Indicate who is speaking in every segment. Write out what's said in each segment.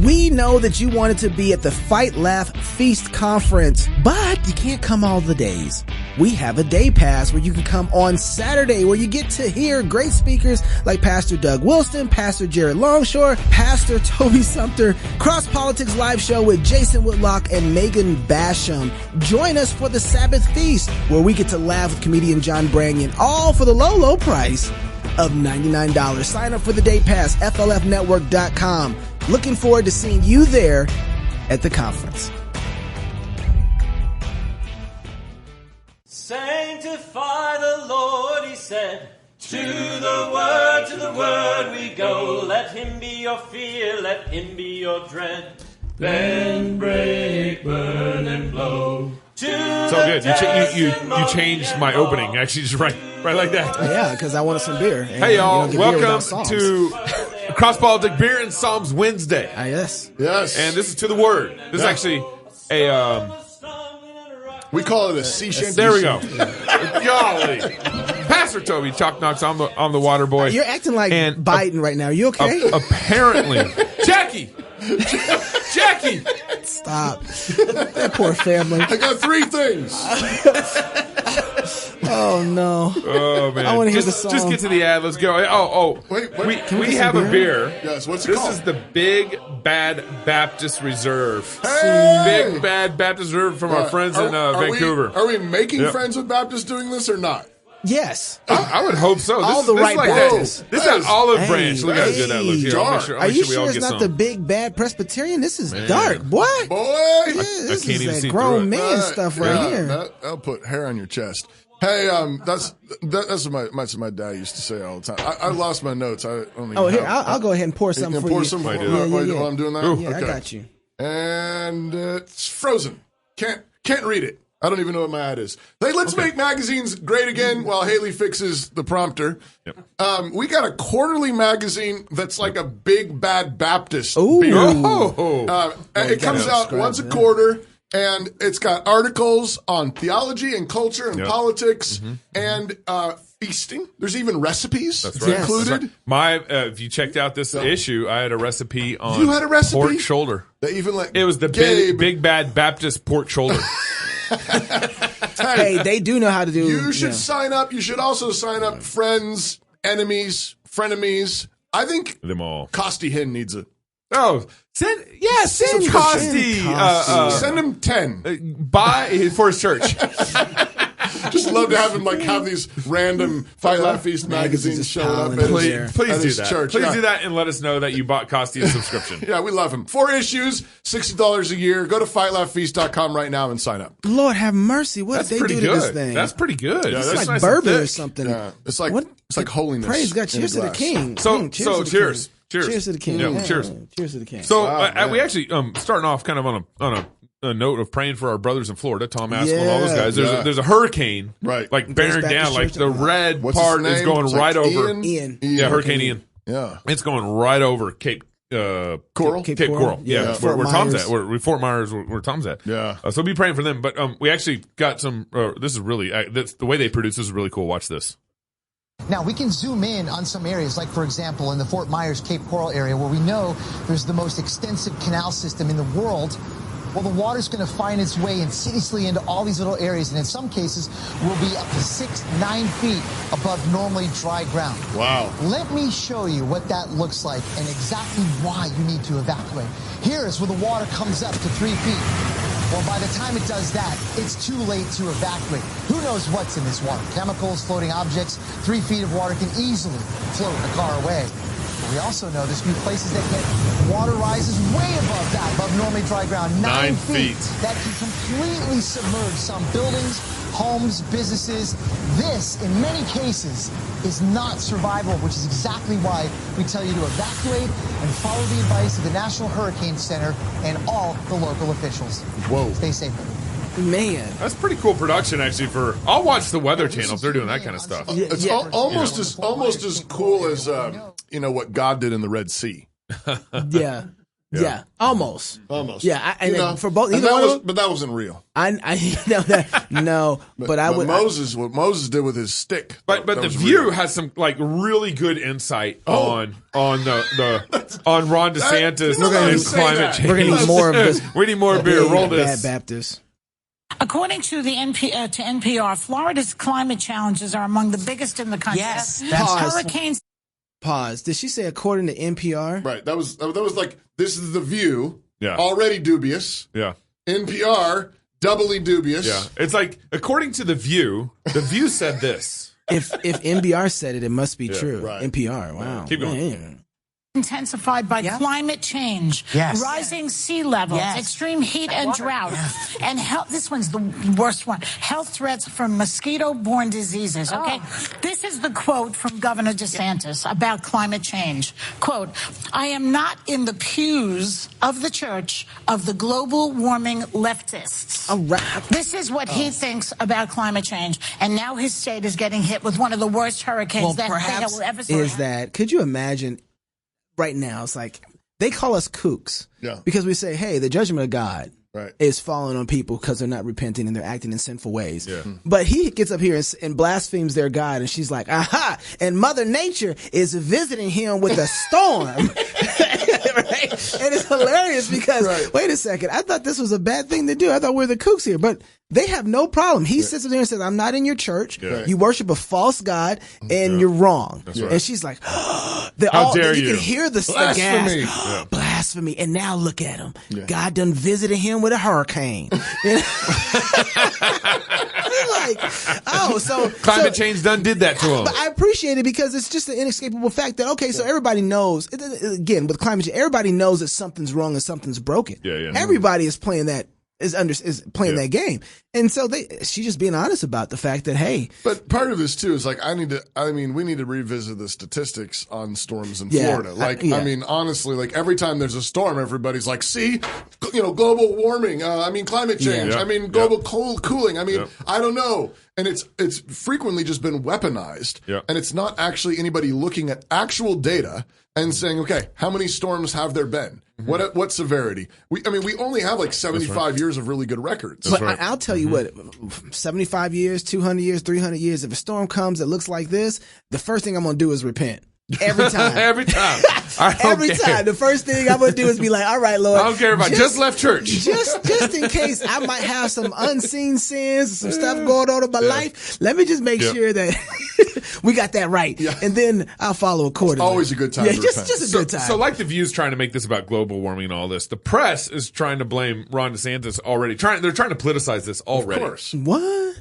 Speaker 1: We know that you wanted to be at the Fight, Laugh, Feast conference, but you can't come all the days. We have a day pass where you can come on Saturday, where you get to hear great speakers like Pastor Doug Wilson, Pastor Jared Longshore, Pastor Toby Sumter, Cross Politics Live Show with Jason Whitlock and Megan Basham. Join us for the Sabbath Feast, where we get to laugh with comedian John Branyan, all for the low, low price of $99. Sign up for the day pass, flfnetwork.com. Looking forward to seeing you there at the conference.
Speaker 2: Sanctify the Lord, he said. To the word we go. Let him be your fear, let him be your dread. Bend, break, burn, and blow.
Speaker 3: So good. You changed my opening. Actually, just right like that.
Speaker 1: Yeah, because I wanted some beer.
Speaker 3: Hey, y'all. Welcome to Cross Politic Beer and Psalms Wednesday.
Speaker 1: Yes.
Speaker 3: And this is To the Word. This is actually a...
Speaker 4: we call it a sea shanty.
Speaker 3: There we go. Golly. Pastor Toby Chalk Knox, I'm the water boy.
Speaker 1: You're acting like Biden right now. Are you okay?
Speaker 3: Apparently. Jackie!
Speaker 1: Stop. That poor family.
Speaker 4: I got three things.
Speaker 1: Oh, no.
Speaker 3: Oh, man.
Speaker 1: I want to hear the song.
Speaker 3: Just get to the ad. Let's go.
Speaker 4: Wait.
Speaker 3: We have a beer.
Speaker 4: Yes, what's it called?
Speaker 3: This is the Big Bad Baptist Reserve.
Speaker 4: Hey!
Speaker 3: Big Bad Baptist Reserve from our friends in Vancouver.
Speaker 4: Are we making friends with Baptists doing this or not?
Speaker 1: Yes.
Speaker 3: I would hope so.
Speaker 1: All the right Baptists.
Speaker 3: This is an olive branch. Look how good that looks. Here,
Speaker 4: dark.
Speaker 1: Are you sure it's not the Big Bad Presbyterian? This is dark, boy.
Speaker 4: Boy.
Speaker 1: This
Speaker 3: can't even
Speaker 1: is
Speaker 3: see
Speaker 1: that grown
Speaker 3: through it.
Speaker 1: man stuff right here.
Speaker 4: That'll put hair on your chest. Hey, that's what my dad used to say all the time. I lost my notes. I only
Speaker 1: here, I'll go ahead and pour some for you.
Speaker 4: Pour some while I'm doing that?
Speaker 1: Yeah,
Speaker 4: okay.
Speaker 1: I got you.
Speaker 4: And it's frozen. Can't read it. I don't even know what my ad is. Hey, let's make magazines great again while Haley fixes the prompter.
Speaker 3: Yep.
Speaker 4: We got a quarterly magazine that's like a Big Bad Baptist
Speaker 1: Ooh.
Speaker 4: beer.
Speaker 1: It
Speaker 4: It comes out once a quarter, and it's got articles on theology and culture and politics and feasting. There's even recipes included.
Speaker 3: If you checked out this issue, I had a recipe on
Speaker 4: You had a recipe?
Speaker 3: pork shoulder.
Speaker 4: They even let
Speaker 3: It was the big Bad Baptist pork shoulder.
Speaker 1: Hey, they do know how to do.
Speaker 4: You should sign up. You should also sign up friends, enemies, frenemies. I think
Speaker 3: Them all.
Speaker 4: Costi Hinn needs it.
Speaker 3: Oh, send Costi.
Speaker 4: Send him 10.
Speaker 3: Buy for his church.
Speaker 4: Just love to have him have these random Fight Laugh Feast magazines showing up at
Speaker 3: Please
Speaker 4: his
Speaker 3: do that.
Speaker 4: church.
Speaker 3: Please do that and let us know that you bought Costi a subscription.
Speaker 4: Yeah, we love him. 4 issues, $60 a year. Go to fightlaughfeast.com right now and sign up.
Speaker 1: Lord have mercy. What did they do to this thing?
Speaker 3: That's pretty good.
Speaker 4: Yeah,
Speaker 1: It's
Speaker 4: that's
Speaker 1: like
Speaker 4: nice
Speaker 1: bourbon or something.
Speaker 4: Yeah, it's like holiness.
Speaker 1: Praise God. Cheers to the King.
Speaker 3: So
Speaker 1: Cheers.
Speaker 3: cheers.
Speaker 1: Cheers to the King.
Speaker 3: Yeah, cheers.
Speaker 1: Cheers to the King.
Speaker 3: So we actually starting off kind of on a note of praying for our brothers in Florida, Tom Askell and all those guys. There's a hurricane, like bearing down, like the red part is going right over.
Speaker 1: Ian.
Speaker 3: Yeah, Hurricane Ian.
Speaker 4: Yeah,
Speaker 3: it's going right over Cape
Speaker 4: Coral.
Speaker 1: Cape
Speaker 3: Coral. Yeah, where Tom's at. Where Fort Myers, where Tom's at.
Speaker 4: Yeah.
Speaker 3: So be praying for them. But we actually got some. This is really the way they produce this is really cool. Watch this.
Speaker 5: Now, we can zoom in on some areas, like, for example, in the Fort Myers Cape Coral area, where we know there's the most extensive canal system in the world. Well, the water's going to find its way insidiously into all these little areas, and in some cases will be up to 6-9 feet above normally dry ground.
Speaker 4: Wow.
Speaker 5: Let me show you what that looks like and exactly why you need to evacuate. Here is where the water comes up to 3 feet. Well, by the time it does that, it's too late to evacuate. Who knows what's in this water? Chemicals, floating objects. 3 feet of water can easily float a car away. But we also know there's new places that get water rises way above that, above normally dry ground, 9 feet. That can completely submerge some buildings, homes, businesses. This, in many cases, is not survivable, which is exactly why we tell you to evacuate and follow the advice of the National Hurricane Center and all the local officials.
Speaker 4: Whoa.
Speaker 5: Stay safe.
Speaker 1: Man,
Speaker 3: that's pretty cool production actually. I'll watch the Weather Channel if they're doing that kind of stuff.
Speaker 4: It's almost as cool as what God did in the Red Sea.
Speaker 1: Yeah. Yeah, almost.
Speaker 4: Yeah,
Speaker 1: for both,
Speaker 4: but that wasn't real.
Speaker 1: I know that. No, but I would.
Speaker 4: What Moses did with his stick.
Speaker 3: But the View has some like really good insight on Ron DeSantis and climate change.
Speaker 1: We're gonna need more of this.
Speaker 3: We need more beer. Roll this.
Speaker 1: Bad Baptist.
Speaker 6: According to the NPR, Florida's climate challenges are among the biggest in the country.
Speaker 5: Yes,
Speaker 6: hurricanes.
Speaker 1: Pause. Did she say according to NPR?
Speaker 4: Right. That was like, this is the View.
Speaker 3: Yeah.
Speaker 4: Already dubious.
Speaker 3: Yeah.
Speaker 4: NPR, doubly dubious.
Speaker 3: Yeah. It's like, according to the View said this.
Speaker 1: If NPR said it, it must be true.
Speaker 4: Right.
Speaker 1: NPR. Wow.
Speaker 3: Keep going.
Speaker 1: Man.
Speaker 6: Intensified by climate change, rising sea levels, extreme heat and drought, and health. This one's the worst one. Health threats from mosquito-borne diseases. Okay, this is the quote from Governor DeSantis about climate change. Quote: "I am not in the pews of the church of the global warming leftists." This is what he thinks about climate change, and now his state is getting hit with one of the worst hurricanes that they will ever see.
Speaker 1: Could you imagine? Right now, it's like they call us kooks because we say, hey, the judgment of God is falling on people because they're not repenting and they're acting in sinful ways. Yeah. But he gets up here and blasphemes their God, and she's like, aha, and Mother Nature is visiting him with a storm. Right? And it's hilarious because, wait a second, I thought this was a bad thing to do. I thought we're the kooks here, but they have no problem. He sits there and says, I'm not in your church. Yeah. You worship a false God, and you're wrong. Right. And she's like,
Speaker 3: how dare you?
Speaker 1: You can hear the
Speaker 4: blasphemy.
Speaker 1: Gas. Blasphemy. And now look at him. Yeah. God done visited him with a hurricane. So
Speaker 3: climate change done did that to him.
Speaker 1: But I appreciate it because it's just an inescapable fact that, so everybody knows, again, with climate change, everybody knows that something's wrong and something's broken. Everybody is playing that. Is playing that game. And so she's just being honest about the fact that, hey.
Speaker 4: But part of this too is like, we need to revisit the statistics on storms in Florida. Honestly, like every time there's a storm, everybody's like, see, global warming, climate change, global cooling. I don't know. And it's frequently just been weaponized. And it's not actually anybody looking at actual data and saying, okay, how many storms have there been? What severity? We only have like 75 years of really good records.
Speaker 1: But I'll tell you what, 75 years, 200 years, 300 years, if a storm comes that looks like this, the first thing I'm going to do is repent. Every time.
Speaker 3: Every time.
Speaker 1: Every time. The first thing I'm going to do is be like, all right, Lord.
Speaker 3: I don't care if I just left church.
Speaker 1: Just in case I might have some unseen sins, some stuff going on in my life. Let me just make sure that we got that right. Yeah. And then I'll follow accordingly.
Speaker 4: It's always a good time to repent.
Speaker 1: Just a good time.
Speaker 3: So like the View's trying to make this about global warming and all this. The press is trying to blame Ron DeSantis already. They're trying to politicize this already.
Speaker 4: Of course.
Speaker 1: What?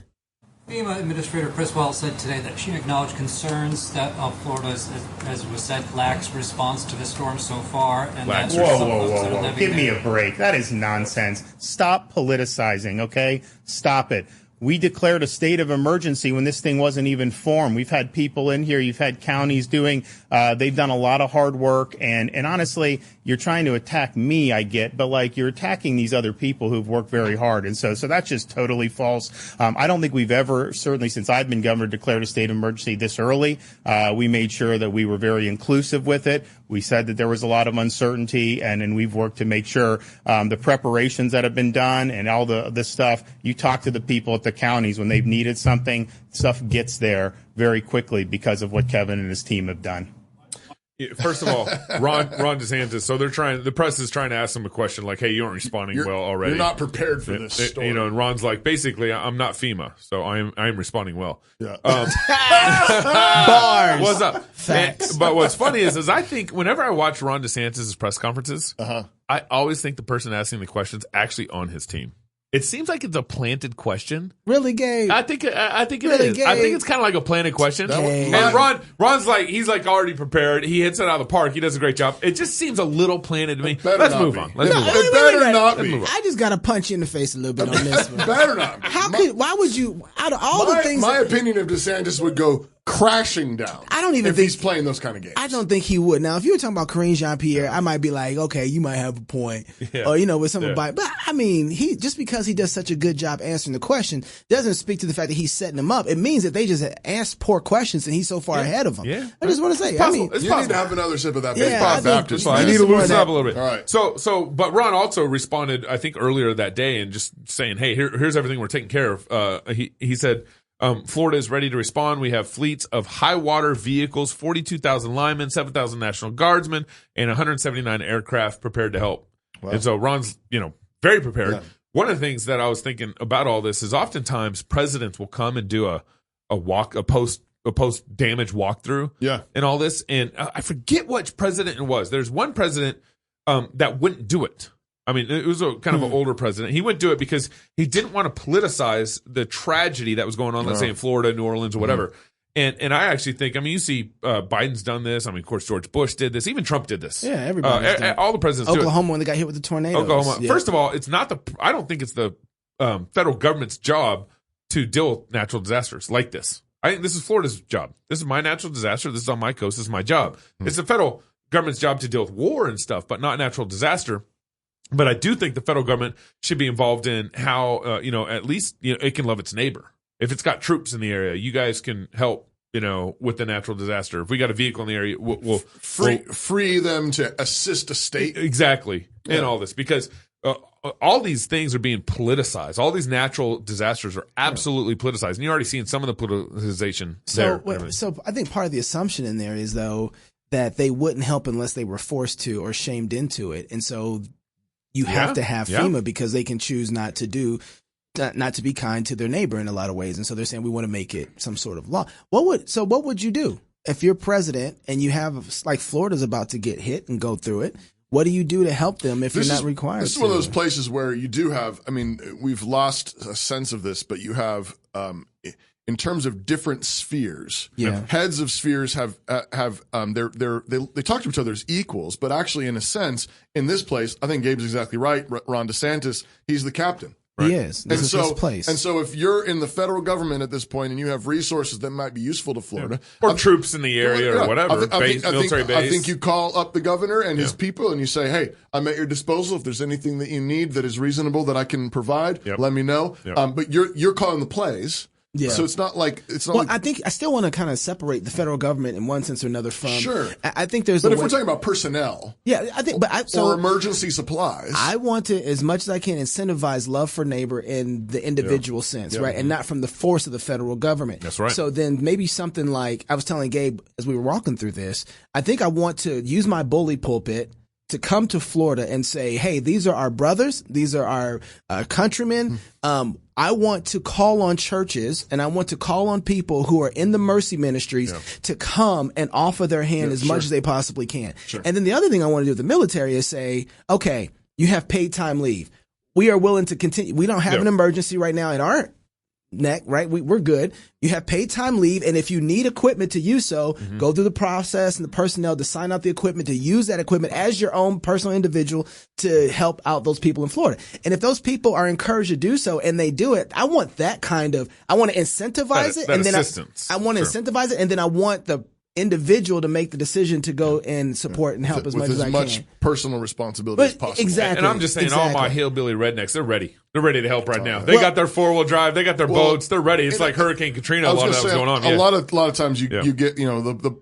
Speaker 7: FEMA Administrator Chris Wells said today that she acknowledged concerns that Florida, as was said, lacks response to the storm so far. And
Speaker 8: whoa. Give me a break. That is nonsense. Stop politicizing, okay? Stop it. We declared a state of emergency when this thing wasn't even formed. We've had people in here. You've had counties doing, they've done a lot of hard work. And honestly, you're trying to attack me, I get, but like you're attacking these other people who've worked very hard. And so that's just totally false. I don't think we've ever, certainly since I've been governor, declared a state of emergency this early. We made sure that we were very inclusive with it. We said that there was a lot of uncertainty, and we've worked to make sure the preparations that have been done and all this stuff, you talk to the people at the counties when they've needed something, stuff gets there very quickly because of what Kevin and his team have done.
Speaker 3: First of all, Ron DeSantis. So the press is trying to ask him a question like, "Hey, you aren't responding well already.
Speaker 4: You're not prepared for this story."
Speaker 3: And Ron's like, "Basically, I'm not FEMA, so I am responding well."
Speaker 4: Yeah.
Speaker 1: Bars.
Speaker 3: What's up?
Speaker 1: Facts.
Speaker 3: But what's funny is I think whenever I watch Ron DeSantis' press conferences, I always think the person asking the question's actually on his team. It seems like it's a planted question.
Speaker 1: Really, Gabe?
Speaker 3: I think it
Speaker 1: really,
Speaker 3: is.
Speaker 1: Gabe?
Speaker 3: I think it's kind of like a planted question. And Ron's like, he's like already prepared. He hits it out of the park. He does a great job. It just seems a little planted to me.
Speaker 4: Let's
Speaker 3: move on. Let's move on.
Speaker 4: It better not be.
Speaker 1: I just got to punch you in the face a little bit on this one.
Speaker 4: Better not be.
Speaker 1: Why would you, out of all the things.
Speaker 4: My opinion of DeSantis would go crashing down.
Speaker 1: I don't even
Speaker 4: if
Speaker 1: think
Speaker 4: he's playing those kind of games.
Speaker 1: I don't think he would. Now, if you were talking about Kareem Jean-Pierre, I might be like, okay, you might have a point. Or, with something but I mean, he just because he does such a good job answering the question doesn't speak to the fact that he's setting them up. It means that they just asked poor questions and he's so far ahead of them.
Speaker 3: Yeah.
Speaker 1: I just want to say,
Speaker 3: you need
Speaker 4: to have another sip of that.
Speaker 3: Baptist. I need to loosen up a little bit. All right. But Ron also responded, I think, earlier that day and just saying, hey, here's everything we're taking care of. He said, Florida is ready to respond. We have fleets of high water vehicles, 42,000 linemen, 7,000 National Guardsmen, and 179 aircraft prepared to help. Wow. And so Ron's, very prepared. Yeah. One of the things that I was thinking about all this is oftentimes presidents will come and do a post damage walkthrough.
Speaker 4: Yeah.
Speaker 3: And all this. And I forget which president it was. There's one president that wouldn't do it. I mean, it was a kind of an older president. He wouldn't do it because he didn't want to politicize the tragedy that was going on, let's say in Florida, New Orleans, or whatever. And I actually think, you see Biden's done this. I mean, of course, George Bush did this. Even Trump did this.
Speaker 1: Yeah, everybody.
Speaker 3: All the presidents do it.
Speaker 1: Oklahoma when they got hit with the tornadoes.
Speaker 3: Oklahoma. Yeah. First of all, I don't think it's the federal government's job to deal with natural disasters like this. I think this is Florida's job. This is my natural disaster. This is on my coast. This is my job. It's the federal government's job to deal with war and stuff, but not natural disaster. But I do think the federal government should be involved in how, at least it can love its neighbor. If it's got troops in the area, you guys can help, with the natural disaster. If we got a vehicle in the area, we'll
Speaker 4: free them to assist a state.
Speaker 3: Exactly. Yeah. And all this because all these things are being politicized. All these natural disasters are absolutely politicized. And you're already seeing some of the politicization there.
Speaker 1: So I think part of the assumption in there is, though, that they wouldn't help unless they were forced to or shamed into it. And so you have to have FEMA because they can choose not to be kind to their neighbor in a lot of ways. And so they're saying we want to make it some sort of law. What would you do if you're president and you have, like, Florida's about to get hit and go through it? What do you do to help them if you're not required to?
Speaker 4: This is one of those places where you do have, we've lost a sense of this, but you have, in terms of different spheres, heads of spheres they talk to each other as equals, but actually, in a sense, in this place, I think Gabe's exactly right. Ron DeSantis, he's the captain. Right?
Speaker 1: He is. This is his place.
Speaker 4: And so if you're in the federal government at this point and you have resources that might be useful to Florida.
Speaker 3: Or troops in the area or whatever, military base.
Speaker 4: I think you call up the governor and his people and you say, hey, I'm at your disposal. If there's anything that you need that is reasonable that I can provide, let me know. But you're calling the plays. Yeah. So it's not like
Speaker 1: I think I still want to kind of separate the federal government in one sense or another from.
Speaker 4: Sure.
Speaker 1: I think there's.
Speaker 4: But if we're talking about personnel.
Speaker 1: Yeah, I think.
Speaker 4: Or emergency supplies.
Speaker 1: I want to, as much as I can, incentivize love for neighbor in the individual sense, right, and not from the force of the federal government.
Speaker 3: That's right.
Speaker 1: So then maybe something like I was telling Gabe as we were walking through this. I think I want to use my bully pulpit to come to Florida and say, hey, these are our brothers. These are our countrymen. I want to call on churches and I want to call on people who are in the mercy ministries to come and offer their hand as much as they possibly can. Sure. And then the other thing I want to do with the military is say, okay, you have paid time leave. We are willing to continue. We don't have an emergency right now in our neck, right? We're good. You have paid time leave. And if you need equipment to use so, go through the process and the personnel to sign out the equipment, to use that equipment as your own personal individual to help out those people in Florida. And if those people are encouraged to do so and they do it, I want that kind of, I want to incentivize it. And then I want to incentivize it. And then I want the individual to make the decision to go and support and help as much as I can.
Speaker 4: With as much personal responsibility as possible.
Speaker 1: Exactly.
Speaker 3: And I'm just saying, all my hillbilly rednecks, they're ready. They're ready to help right now. They got their 4-wheel drive. They got their boats. They're ready. It's like Hurricane Katrina. A lot of that was going on.
Speaker 4: A lot of times you get,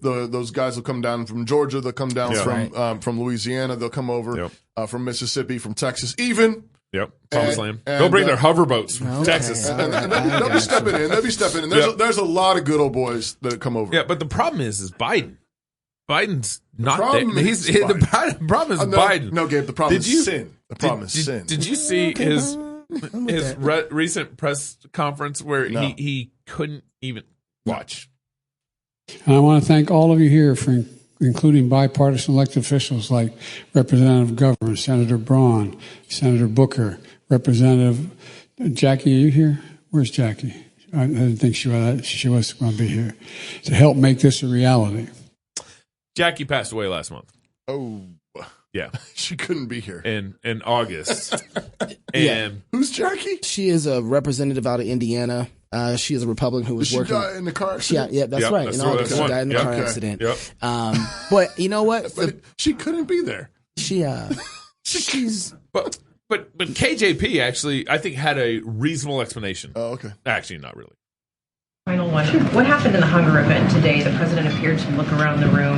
Speaker 4: those guys will come down from Georgia. They'll come down from Louisiana. They'll come over from Mississippi, from Texas, even.
Speaker 3: Yep. Promised land. They'll bring their hoverboats from Texas.
Speaker 4: And they'll be stepping in. They'll be stepping in. There's a lot of good old boys that come over.
Speaker 3: Yeah, but the problem is Biden. Biden's not there. The problem is Biden.
Speaker 4: No, Gabe, the problem is sin. The problem is sin.
Speaker 3: Did you see his recent press conference where he couldn't even watch?
Speaker 9: And I want to thank all of you here for including bipartisan elected officials like Representative Governor, Senator Braun, Senator Booker, Representative Jackie. Are you here? Where's Jackie? I didn't think she was going to be here to help make this a reality.
Speaker 3: Jackie passed away last month.
Speaker 4: Oh,
Speaker 3: yeah,
Speaker 4: she couldn't be here
Speaker 3: in August. And
Speaker 4: who's Jackie?
Speaker 1: She is a representative out of Indiana. She is a Republican who was working.
Speaker 4: Did she die in the car accident?
Speaker 1: Yeah, that's right. She died in the car accident.
Speaker 3: Yep.
Speaker 1: But you know what?
Speaker 4: She couldn't be there.
Speaker 1: She's.
Speaker 3: But KJP actually, I think, had a reasonable explanation.
Speaker 4: Oh, okay.
Speaker 3: Actually, not really.
Speaker 10: Final one. What happened in the hunger event today? The president appeared to look around the room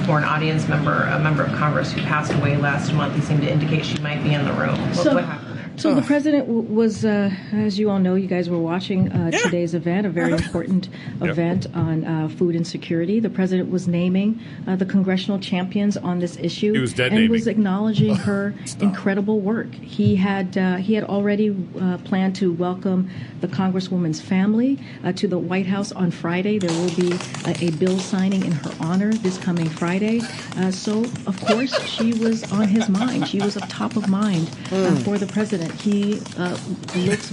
Speaker 10: for an audience member, a member of Congress who passed away last month. He seemed to indicate she might be in the room. What happened there?
Speaker 11: So the president was, as you all know, you guys were watching today's event, a very important event on food insecurity. The president was naming the congressional champions on this issue.
Speaker 3: He was
Speaker 11: was acknowledging her incredible work. He had already planned to welcome the Congresswoman's family to the White House on Friday. There will be a bill signing in her honor this coming Friday. So, of course, she was on his mind. She was top of mind for the president. He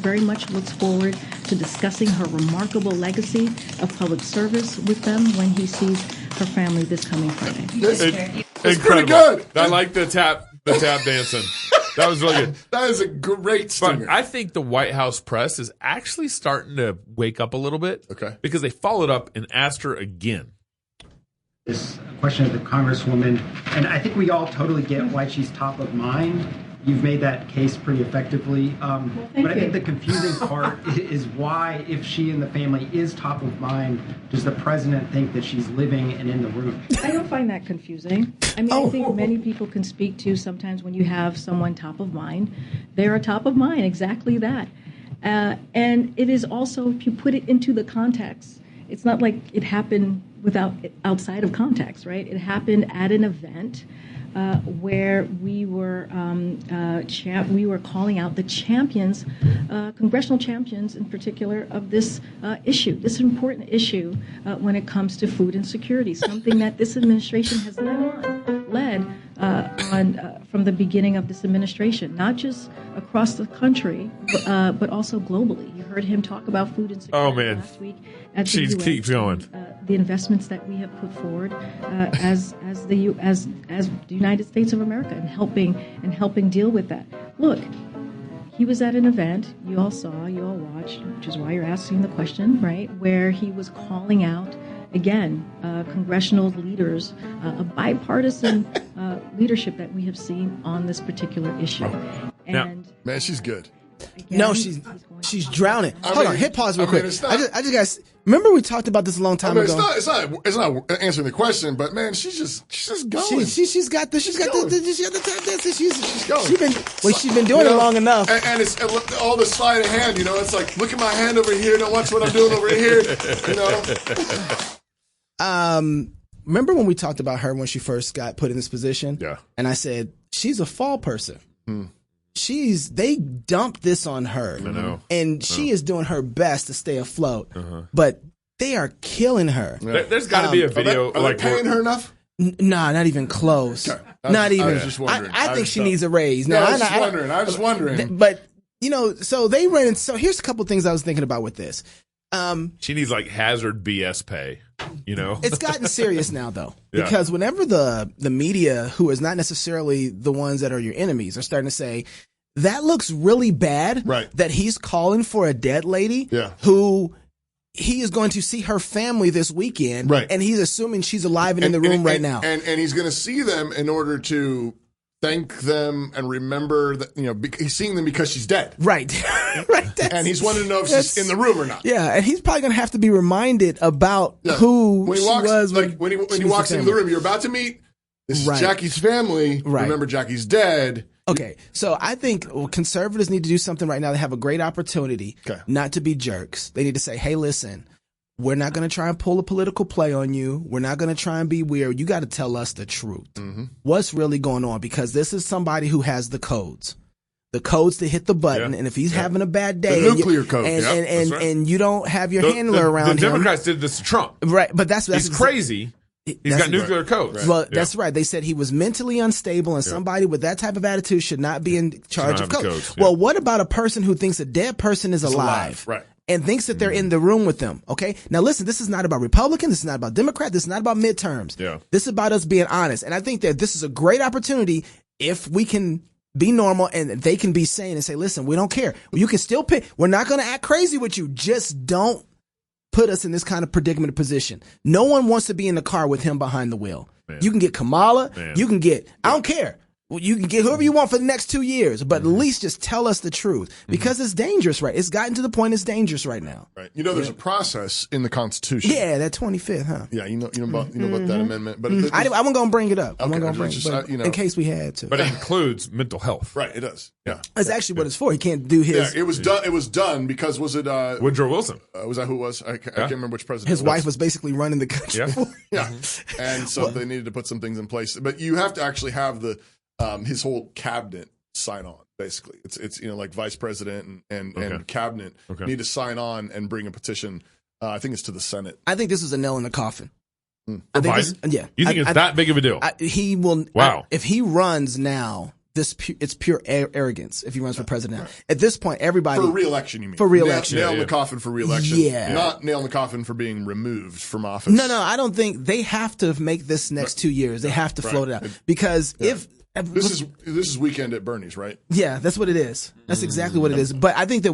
Speaker 11: very much looks forward to discussing her remarkable legacy of public service with them when he sees her family this coming Friday.
Speaker 4: It's pretty good.
Speaker 3: I like the tap dancing. That was really good.
Speaker 4: That is a great stinger.
Speaker 3: But I think the White House press is actually starting to wake up a little bit.
Speaker 4: Okay.
Speaker 3: Because they followed up and asked her again.
Speaker 12: This question of the Congresswoman, and I think we all totally get why she's top of mind. You've made that case pretty effectively. But I think the confusing part is why, if she and the family is top of mind, does the president think that she's living and in the room?
Speaker 11: I don't find that confusing. I mean, I think many people can speak to sometimes when you have someone top of mind, they are top of mind, exactly that. And it is also, if you put it into the context, it's not like it happened outside of context, right? It happened at an event where we were calling out the champions, congressional champions in particular, of this issue, this important issue when it comes to food insecurity, something that this administration has led on from the beginning of this administration, not just across the country, but also globally. You heard him talk about food insecurity last week at the UN.
Speaker 3: Keeps going.
Speaker 11: The investments that we have put forward as the United States of America and helping deal with that. Look, he was at an event you all saw, you all watched, which is why you're asking the question, right? Where he was calling out again congressional leaders, a bipartisan leadership that we have seen on this particular issue. And
Speaker 4: man, she's good.
Speaker 1: Again, no, she's drowning. Hold on, hit pause real quick. I just guys remember we talked about this a long time ago.
Speaker 4: It's not answering the question, but man, she's just going.
Speaker 1: She's got the tap dance. She's going. She's been doing it long enough.
Speaker 4: And it's all the sleight of hand. It's like, look at my hand over here. Don't watch what I'm doing over here.
Speaker 1: Remember when we talked about her when she first got put in this position?
Speaker 3: Yeah.
Speaker 1: And I said she's a fall person. They dumped this on her.
Speaker 3: I know.
Speaker 1: And she is doing her best to stay afloat. But they are killing her.
Speaker 3: There's got to be a video.
Speaker 4: Are they paying her enough?
Speaker 1: Nah, not even close.
Speaker 4: Okay.
Speaker 1: Not even.
Speaker 4: I was just wondering.
Speaker 1: I think she needs a raise.
Speaker 4: I was just wondering.
Speaker 1: But, so they ran. So here's a couple things I was thinking about with this.
Speaker 3: She needs like hazard BS pay,
Speaker 1: It's gotten serious now, though, because whenever the media, who is not necessarily the ones that are your enemies, are starting to say, that looks really bad,
Speaker 4: right,
Speaker 1: that he's calling for a dead lady who he is going to see her family this weekend,
Speaker 4: right,
Speaker 1: and he's assuming she's alive and in the room right now.
Speaker 4: And he's going to see them in order to thank them and remember that, he's seeing them because she's dead.
Speaker 1: Right. Right.
Speaker 4: And he's wanting to know if she's in the room or not.
Speaker 1: Yeah. And he's probably going to have to be reminded about who
Speaker 4: when he walks, when he walks into the room, you're about to meet, this is Jackie's family. Right. Remember, Jackie's dead.
Speaker 1: Okay. So I think conservatives need to do something right now. They have a great opportunity not to be jerks. They need to say, hey, listen, we're not going to try and pull a political play on you. We're not going to try and be weird. You got to tell us the truth. What's really going on? Because this is somebody who has the codes to hit the button. And if he's having a bad day,
Speaker 4: the nuclear code,
Speaker 1: and you don't have your handler around him.
Speaker 3: The Democrats did this to Trump.
Speaker 1: Right. But he's
Speaker 3: crazy. He's got nuclear codes.
Speaker 1: Right. Well, that's right. They said he was mentally unstable, and somebody with that type of attitude should not be in charge of codes. Well, what about a person who thinks a dead person is alive?
Speaker 4: Right.
Speaker 1: And thinks that they're in the room with them. Okay. Now listen, this is not about Republican. This is not about Democrat. This is not about midterms.
Speaker 3: Yeah.
Speaker 1: This is about us being honest. And I think that this is a great opportunity if we can be normal, and they can be sane and say, listen, we don't care. You can still pick. We're not going to act crazy with you. Just don't put us in this kind of predicament position. No one wants to be in the car with him behind the wheel. Man. You can get Kamala. Man. You can get, I don't care. You can get whoever you want for the next 2 years, but at least just tell us the truth, because it's dangerous, right? It's gotten to the point it's dangerous right now.
Speaker 4: Right. There's a process in the Constitution.
Speaker 1: Yeah, that 25th, huh?
Speaker 4: Yeah, you know about that amendment. But
Speaker 1: I wasn't going to bring it up. Okay, I wasn't going to bring it up, in case we had to.
Speaker 3: But it includes mental health.
Speaker 4: Right, it does. Yeah.
Speaker 1: That's actually what it's for. He can't do his.
Speaker 4: Yeah, it was done because was it
Speaker 3: Woodrow Wilson?
Speaker 4: Was that who it was? I can't remember which president.
Speaker 1: His wife was basically running the country.
Speaker 4: Yeah. And so they needed to put some things in place. But you have to actually have his whole cabinet sign on. Basically, it's like vice president and cabinet need to sign on and bring a petition. I think it's to the Senate.
Speaker 1: I think this is a nail in the coffin.
Speaker 3: I think you think it's that big of a deal?
Speaker 1: He will.
Speaker 3: Wow.
Speaker 1: If he runs now, it's pure arrogance. If he runs for president now, at this point, everybody
Speaker 4: for re-election. You mean
Speaker 1: for re-election?
Speaker 4: Nail in the coffin for re-election.
Speaker 1: Yeah,
Speaker 4: not nail in the coffin for being removed from office.
Speaker 1: No, I don't think they have to make this next 2 years. They have to float it out because if.
Speaker 4: This is Weekend at Bernie's, right?
Speaker 1: Yeah, that's what it is. That's exactly what it is. But I think that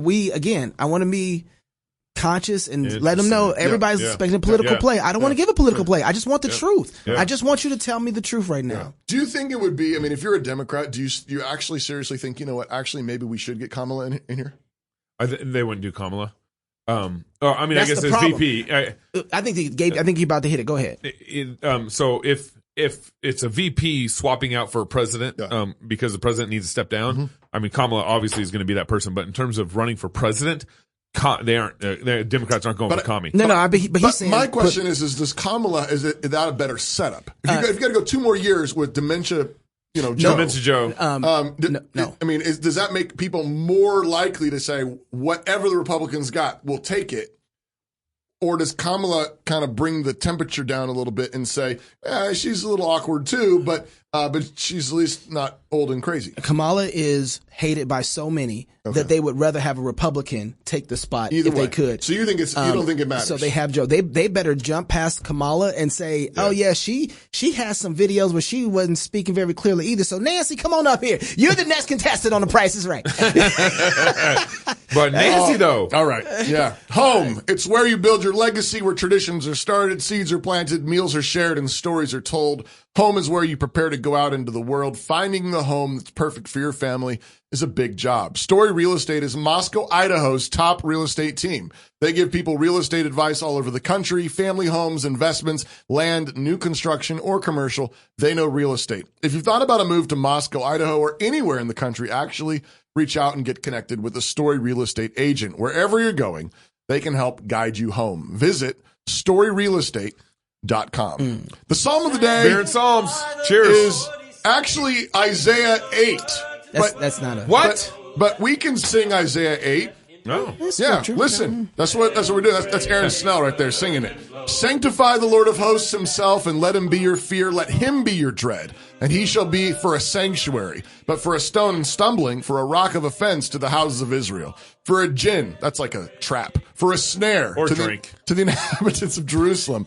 Speaker 1: I want to be conscious and let them know everybody's expecting a political play. I don't want to give a political play. I just want the truth. I just want you to tell me the truth right now.
Speaker 4: Yeah. Do you think it would be, if you're a Democrat, do you actually seriously think, actually maybe we should get Kamala in here?
Speaker 3: They wouldn't do Kamala. I guess as VP.
Speaker 1: I think you're about to hit it. Go ahead.
Speaker 3: So if it's a VP swapping out for a president because the president needs to step down, Kamala obviously is going to be that person. But in terms of running for president, Democrats aren't going for Kami.
Speaker 1: No, but he's saying.
Speaker 4: My question is does Kamala, is that a better setup? If you got to go 2 more years with dementia, Joe.
Speaker 3: Dementia Joe.
Speaker 1: No.
Speaker 4: Does that make people more likely to say whatever the Republicans got, we'll take it? Or does Kamala kind of bring the temperature down a little bit and say, she's a little awkward too, but she's at least not old and crazy?
Speaker 1: Kamala is hated by so many that they would rather have a Republican take the spot if they could.
Speaker 4: So you think you don't think it matters?
Speaker 1: So they have Joe. They better jump past Kamala and say, she has some videos where she wasn't speaking very clearly either. So Nancy, come on up here. You're the next contestant on The Price is Right.
Speaker 3: But Nancy, though.
Speaker 4: All right. Yeah. Home. It's where you build your legacy, where traditions are started, seeds are planted, meals are shared, and stories are told. Home is where you prepare to go out into the world. Finding the home that's perfect for your family is a big job. Story Real Estate is Moscow, Idaho's top real estate team. They give people real estate advice all over the country, family homes, investments, land, new construction, or commercial. They know real estate. If you've thought about a move to Moscow, Idaho, or anywhere in the country, actually reach out and get connected with a Story Real Estate agent. Wherever you're going, they can help guide you home. Visit storyrealestate.com. The Psalm of the day
Speaker 3: Beer and Psalms. Cheers.
Speaker 4: is actually Isaiah 8.
Speaker 1: That's not a...
Speaker 3: What?
Speaker 4: But we can sing Isaiah 8.
Speaker 3: No.
Speaker 4: Yeah, listen. That's what we're doing. That's Aaron Snell right there singing it. Sanctify the Lord of hosts himself, and let him be your fear. Let him be your dread. And he shall be for a sanctuary, but for a stone and stumbling, for a rock of offense to the houses of Israel. For a gin, that's like a trap. For a snare
Speaker 3: or
Speaker 4: to
Speaker 3: drink
Speaker 4: to the inhabitants of Jerusalem,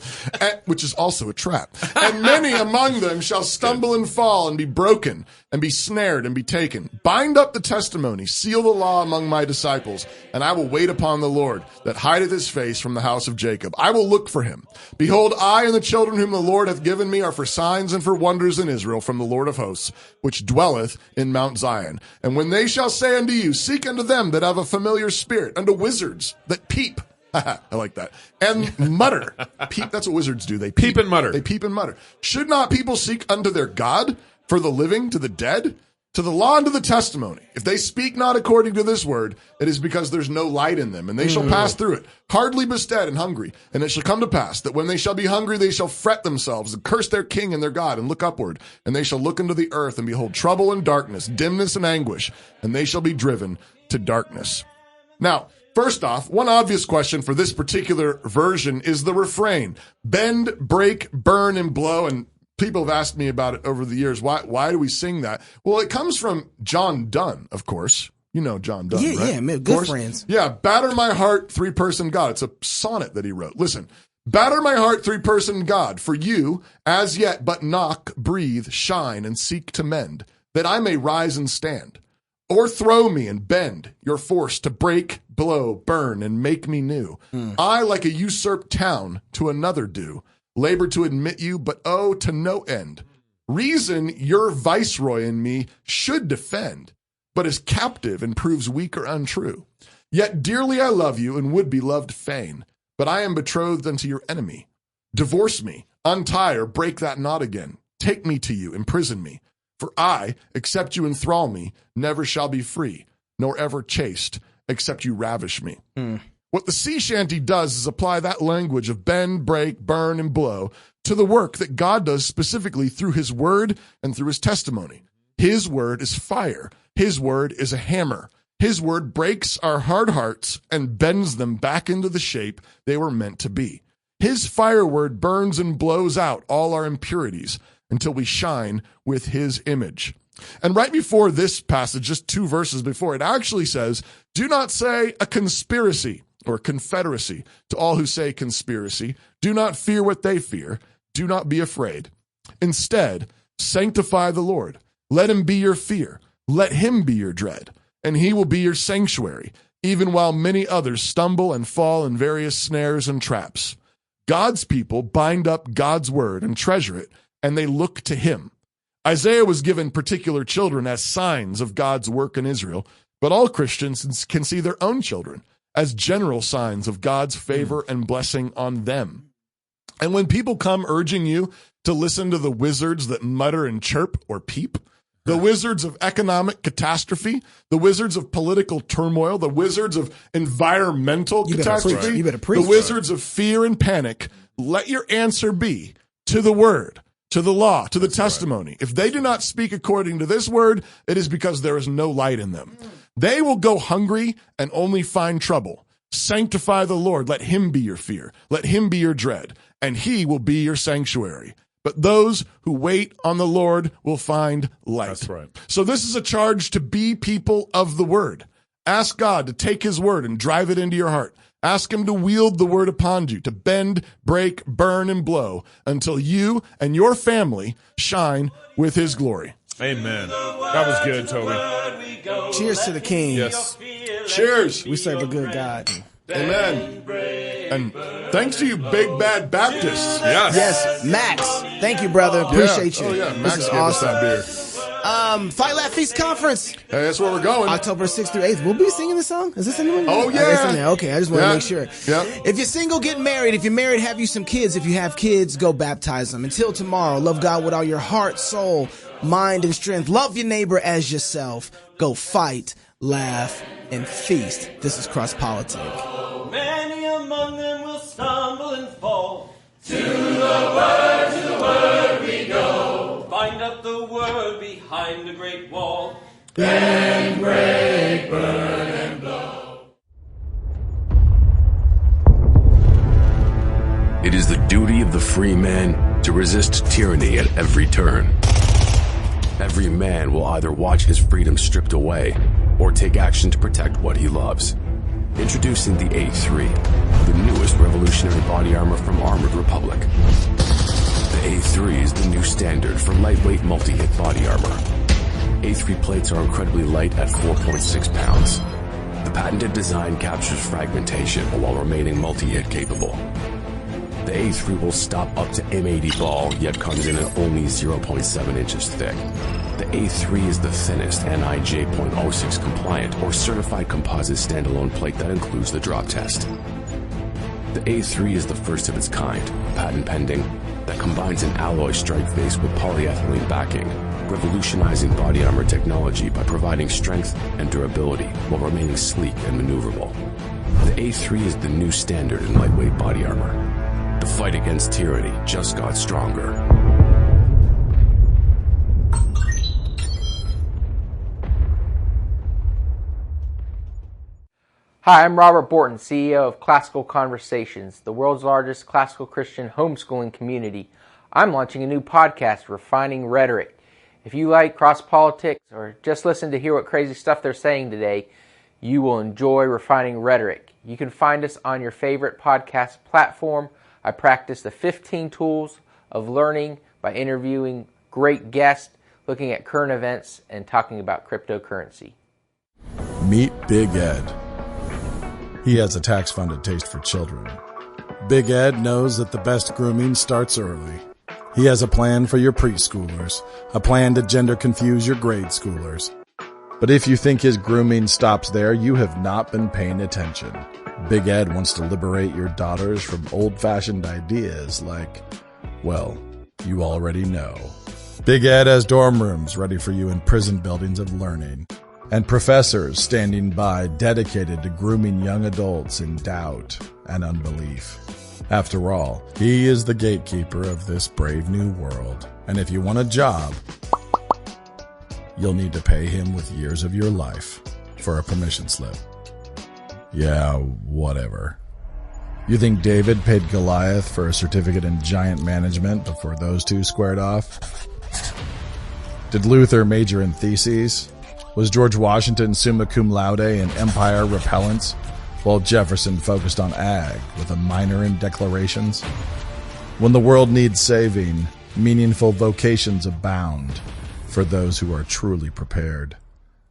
Speaker 4: which is also a trap. And many among them shall stumble and fall and be broken and be snared and be taken. Bind up the testimony, seal the law among my disciples, and I will wait upon the Lord that hideth his face from the house of Jacob. I will look for him. Behold, I and the children whom the Lord hath given me are for signs and for wonders in Israel from the Lord of hosts, which dwelleth in Mount Zion. And when they shall say unto you, seek unto them that have a familiar spirit, unto wizards that peep. I like that. And mutter. Peep, that's what wizards do. They
Speaker 3: peep and mutter.
Speaker 4: They peep and mutter. Should not people seek unto their God, for the living to the dead? To the law and to the testimony. If they speak not according to this word, it is because there's no light in them, and they shall pass through it, hardly bestead and hungry. And it shall come to pass that when they shall be hungry, they shall fret themselves and curse their king and their God and look upward. And they shall look into the earth and behold trouble and darkness, dimness and anguish, and they shall be driven to darkness. Now, first off, one obvious question for this particular version is the refrain. Bend, break, burn, and blow. And people have asked me about it over the years. Why do we sing that? Well, it comes from John Donne, of course. You know John Donne, right?
Speaker 1: Yeah, man, good friends.
Speaker 4: Yeah, batter my heart, three-person God. It's a sonnet that he wrote. Listen, batter my heart, three-person God, for you, as yet but knock, breathe, shine, and seek to mend. that I may rise and stand. O'erthrow me and bend your force to break, blow, burn, and make me new. I, like a usurped town, to another do. Labor to admit you, but oh, to no end. Reason your viceroy in me should defend, but is captive and proves weak or untrue. Yet dearly I love you and would be loved fain, but I am betrothed unto your enemy. Divorce me, untie or break that knot again. Take me to you, imprison me. For I, except you enthrall me, never shall be free, nor ever chaste, except you ravish me. What the sea shanty does is apply that language of bend, break, burn, and blow to the work that God does specifically through his word and through his testimony. His word is fire. His word is a hammer. His word breaks our hard hearts and bends them back into the shape they were meant to be. His fire word burns and blows out all our impurities until we shine with his image. And right before this passage, just 2 verses before, it actually says, do not say a conspiracy or confederacy to all who say conspiracy. Do not fear what they fear. Do not be afraid. Instead, sanctify the Lord. Let him be your fear. Let him be your dread. And he will be your sanctuary, even while many others stumble and fall in various snares and traps. God's people bind up God's word and treasure it, and they look to him. Isaiah was given particular children as signs of God's work in Israel, but all Christians can see their own children as general signs of God's favor and blessing on them. And when people come urging you to listen to the wizards that mutter and chirp or peep, the wizards of economic catastrophe, the wizards of political turmoil, the wizards of environmental catastrophe, the wizards of fear and panic, let your answer be to the word, to the law, to the testimony. Right. If they do not speak according to this word, it is because there is no light in them. They will go hungry and only find trouble. Sanctify the Lord. Let him be your fear. Let him be your dread, and he will be your sanctuary. But those who wait on the Lord will find light.
Speaker 3: That's right.
Speaker 4: So this is a charge to be people of the word. Ask God to take his word and drive it into your heart. Ask him to wield the word upon you, to bend, break, burn, and blow until you and your family shine with his glory.
Speaker 3: Amen. That was good, Toby.
Speaker 1: Cheers to the King.
Speaker 3: Yes.
Speaker 4: Cheers.
Speaker 1: We serve a good God.
Speaker 4: Amen. And thanks to you, Big Bad Baptists.
Speaker 1: Yes, Max. Thank you, brother. Appreciate you.
Speaker 4: Oh, yeah. Max
Speaker 1: this is
Speaker 4: gave us
Speaker 1: awesome.
Speaker 4: that beer.
Speaker 1: Fight Laugh Feast Conference.
Speaker 4: Hey, that's where we're going.
Speaker 1: October 6th through 8th. We'll be singing the song. Is this in the one?
Speaker 4: Oh, yeah.
Speaker 1: Okay, I just want to make sure.
Speaker 4: Yeah.
Speaker 1: If you're single, get married. If you're married, have you some kids. If you have kids, go baptize them. Until tomorrow, love God with all your heart, soul, mind, and strength. Love your neighbor as yourself. Go fight, laugh, and feast. This is Cross Politic.
Speaker 2: Many among them will stumble and fall. To the word we go. Bind up the word behind the great wall. Bend, break, burn, and blow.
Speaker 13: It is the duty of the free man to resist tyranny at every turn. Every man will either watch his freedom stripped away or take action to protect what he loves. Introducing the A3, the newest revolutionary body armor from Armored Republic. The A3 is the new standard for lightweight multi-hit body armor. A3 plates are incredibly light at 4.6 pounds. The patented design captures fragmentation while remaining multi-hit capable. The A3 will stop up to M80 ball, yet comes in at only 0.7 inches thick. The A3 is the thinnest NIJ .06 compliant or certified composite standalone plate that includes the drop test. The A3 is the first of its kind, patent pending, that combines an alloy strike face with polyethylene backing, revolutionizing body armor technology by providing strength and durability while remaining sleek and maneuverable. The A3 is the new standard in lightweight body armor. The fight against tyranny just got stronger.
Speaker 14: Hi, I'm Robert Borton, CEO of Classical Conversations, the world's largest classical Christian homeschooling community. I'm launching a new podcast, Refining Rhetoric. If you like cross politics or just listen to hear what crazy stuff they're saying today, you will enjoy Refining Rhetoric. You can find us on your favorite podcast platform. I practice the 15 tools of learning by interviewing great guests, looking at current events and talking about cryptocurrency.
Speaker 15: Meet Big Ed. He has a tax-funded taste for children. Big Ed knows that the best grooming starts early. He has a plan for your preschoolers, a plan to gender confuse your grade schoolers. But if you think his grooming stops there, you have not been paying attention. Big Ed wants to liberate your daughters from old-fashioned ideas like, well, you already know. Big Ed has dorm rooms ready for you in prison buildings of learning, and professors standing by dedicated to grooming young adults in doubt and unbelief. After all, he is the gatekeeper of this brave new world, and if you want a job, you'll need to pay him with years of your life for a permission slip. Yeah, whatever. You think David paid Goliath for a certificate in giant management before those two squared off? Did Luther major in theses? Was George Washington summa cum laude in empire repellents, while Jefferson focused on ag with a minor in declarations? When the world needs saving, meaningful vocations abound for those who are truly prepared.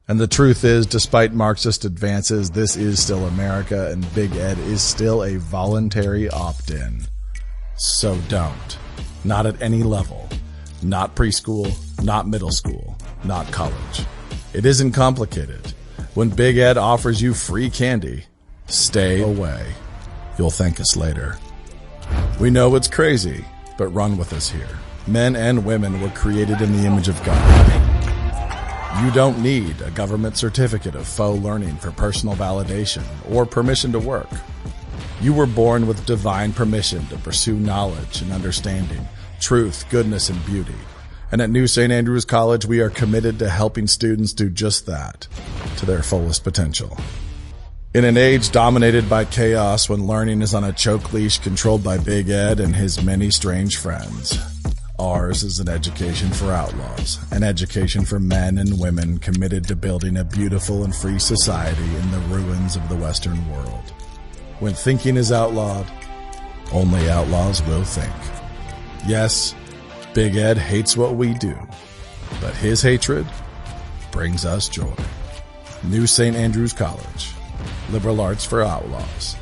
Speaker 15: And the truth is, despite Marxist advances, this is still America, and Big Ed is still a voluntary opt-in. So don't. Not at any level. Not preschool, not middle school, not college. It isn't complicated. When Big Ed offers you free candy, stay away. You'll thank us later. We know it's crazy, but run with us here. Men and women were created in the image of God. You don't need a government certificate of faux learning for personal validation or permission to work. You were born with divine permission to pursue knowledge and understanding, truth, goodness, and beauty. And at New St. Andrews College, we are committed to helping students do just that, to their fullest potential. In an age dominated by chaos, when learning is on a choke leash controlled by Big Ed and his many strange friends, ours is an education for outlaws, an education for men and women committed to building a beautiful and free society in the ruins of the Western world. When thinking is outlawed, only outlaws will think. Yes, Big Ed hates what we do, but his hatred brings us joy. New St. Andrews College. Liberal arts for outlaws.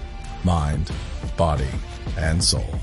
Speaker 15: Mind, body, and soul.